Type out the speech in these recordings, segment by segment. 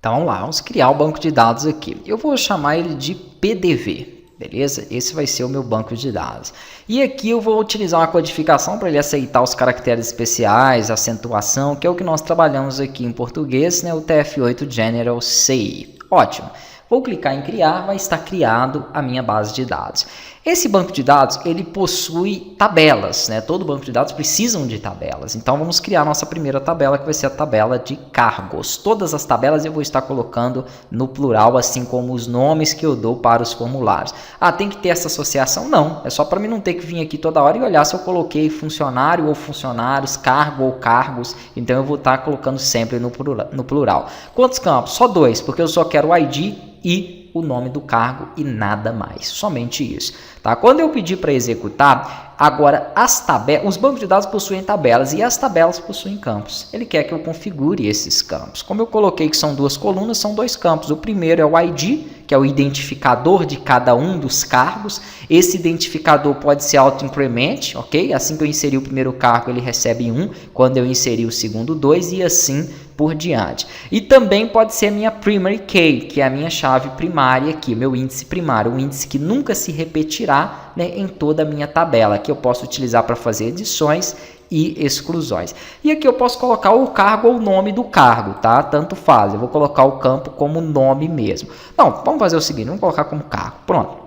Então vamos lá, vamos criar o banco de dados aqui. Eu vou chamar ele de PDV, beleza? Esse vai ser o meu banco de dados. E aqui eu vou utilizar uma codificação para ele aceitar os caracteres especiais, acentuação, que é o que nós trabalhamos aqui em português, né? O TF8 General CI. Ótimo. Vou clicar em criar, vai estar criado a minha base de dados. Esse banco de dados, ele possui tabelas, né? Todo banco de dados precisam de tabelas. Então, vamos criar a nossa primeira tabela, que vai ser a tabela de cargos. Todas as tabelas eu vou estar colocando no plural, assim como os nomes que eu dou para os formulários. Ah, tem que ter essa associação? Não. É só para mim não ter que vir aqui toda hora e olhar se eu coloquei funcionário ou funcionários, cargo ou cargos. Então, eu vou estar colocando sempre no plural. Quantos campos? Só 2, porque eu só quero o ID e o nome do cargo e nada mais, somente isso. Tá? Quando eu pedir para executar, agora os bancos de dados possuem tabelas e as tabelas possuem campos. Ele quer que eu configure esses campos. Como eu coloquei que são 2 colunas, são 2 campos. O primeiro é o ID, que é o identificador de cada um dos cargos. Esse identificador pode ser auto-increment, ok? Assim que eu inserir o primeiro cargo, ele recebe 1. Quando eu inserir o segundo, 2 e assim por diante. E também pode ser a minha primary key, que é a minha chave primária aqui, meu índice primário, um índice que nunca se repetirá, né, em toda a minha tabela, que eu posso utilizar para fazer adições e exclusões. E aqui eu posso colocar o cargo ou o nome do cargo, tá? Tanto faz, eu vou colocar o campo como nome mesmo. Não, vamos fazer o seguinte, vamos colocar como cargo. Pronto,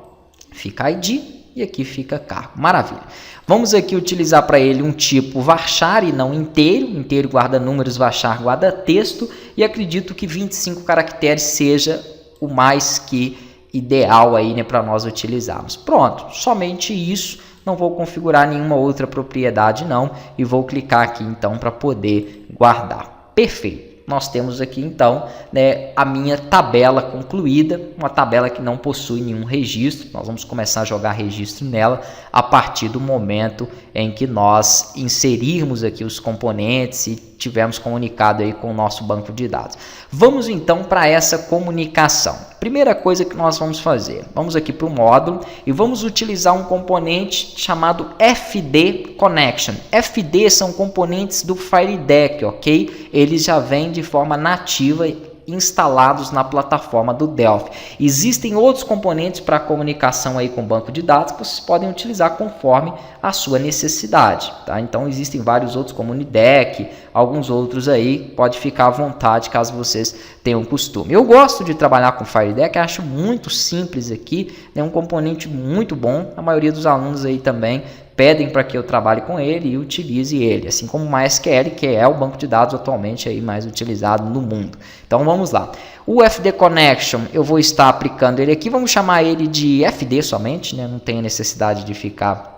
fica ID e aqui fica cargo. Maravilha. Vamos aqui utilizar para ele um tipo varchar e não inteiro. Inteiro guarda números, varchar guarda texto. E acredito que 25 caracteres seja o mais que ideal aí, né, para nós utilizarmos. Pronto, somente isso. Não vou configurar nenhuma outra propriedade não. E vou clicar aqui então para poder guardar. Perfeito. Nós temos aqui então, né, a minha tabela concluída, uma tabela que não possui nenhum registro. Nós vamos começar a jogar registro nela a partir do momento em que nós inserirmos aqui os componentes e tivermos comunicado aí com o nosso banco de dados. Vamos então para essa comunicação. Primeira coisa que nós vamos fazer, vamos aqui para o módulo e vamos utilizar um componente chamado FD Connection. FD são componentes do FireDeck, ok? Eles já vêm de forma nativa instalados na plataforma do Delphi. Existem outros componentes para comunicação aí com o banco de dados que vocês podem utilizar conforme a sua necessidade, tá? Então existem vários outros como Unideck, alguns outros aí, pode ficar à vontade caso vocês tenham costume. Eu gosto de trabalhar com FireDeck, acho muito simples aqui, é um componente muito bom, a maioria dos alunos aí também pedem para que eu trabalhe com ele e utilize ele, assim como o MySQL, que é o banco de dados atualmente aí mais utilizado no mundo. Então vamos lá. O FD Connection, eu vou estar aplicando ele aqui, vamos chamar ele de FD somente, né? Não tem necessidade de ficar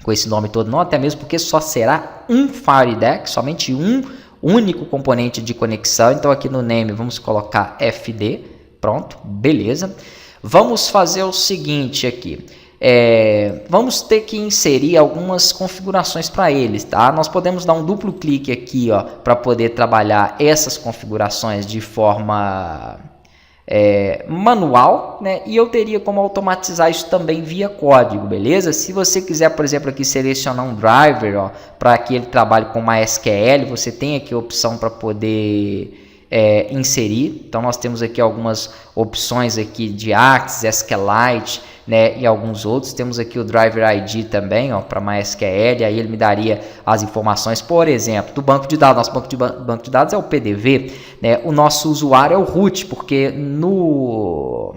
com esse nome todo não, até mesmo porque só será um FireDeck, somente um único componente de conexão. Então aqui no name vamos colocar FD, pronto, beleza. Vamos fazer o seguinte aqui. Vamos ter que inserir algumas configurações para eles, tá? Nós podemos dar um duplo clique aqui, ó, para poder trabalhar essas configurações de forma manual, né? E eu teria como automatizar isso também via código, beleza? Se você quiser, por exemplo, aqui selecionar um driver, ó, para que ele trabalhe com MySQL, você tem aqui a opção para poder inserir. Então nós temos aqui algumas opções aqui de Axis, SQLite, né, e alguns outros. Temos aqui o Driver ID também, para MySQL, aí ele me daria as informações, por exemplo, do banco de dados. Nosso banco de dados é o PDV, né, o nosso usuário é o root, porque no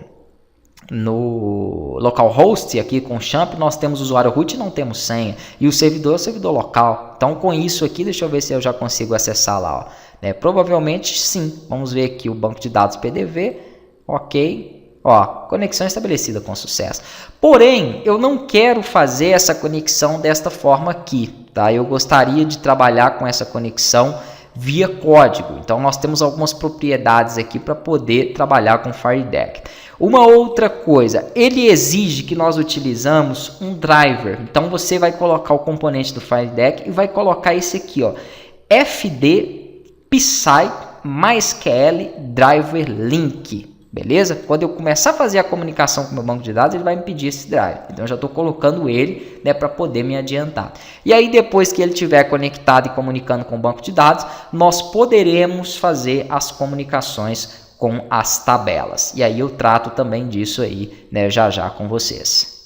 localhost aqui com o champ nós temos usuário root e não temos senha, e o servidor é o servidor local. Então com isso aqui, deixa eu ver se eu já consigo acessar lá, ó. Provavelmente sim. Vamos ver aqui o banco de dados PDV, ok. Ó, conexão estabelecida com sucesso. Porém, eu não quero fazer essa conexão desta forma aqui, tá? Eu gostaria de trabalhar com essa conexão via código. Então nós temos algumas propriedades aqui para poder trabalhar com o FireDeck. Uma outra coisa, ele exige que nós utilizamos um driver. Então você vai colocar o componente do FireDeck e vai colocar esse aqui, ó, FD Psy MySQL Driver Link. Beleza? Quando eu começar a fazer a comunicação com o meu banco de dados, ele vai me pedir esse drive. Então, eu já estou colocando ele, né, para poder me adiantar. E aí, depois que ele estiver conectado e comunicando com o banco de dados, nós poderemos fazer as comunicações com as tabelas. E aí eu trato também disso aí, né, já já com vocês.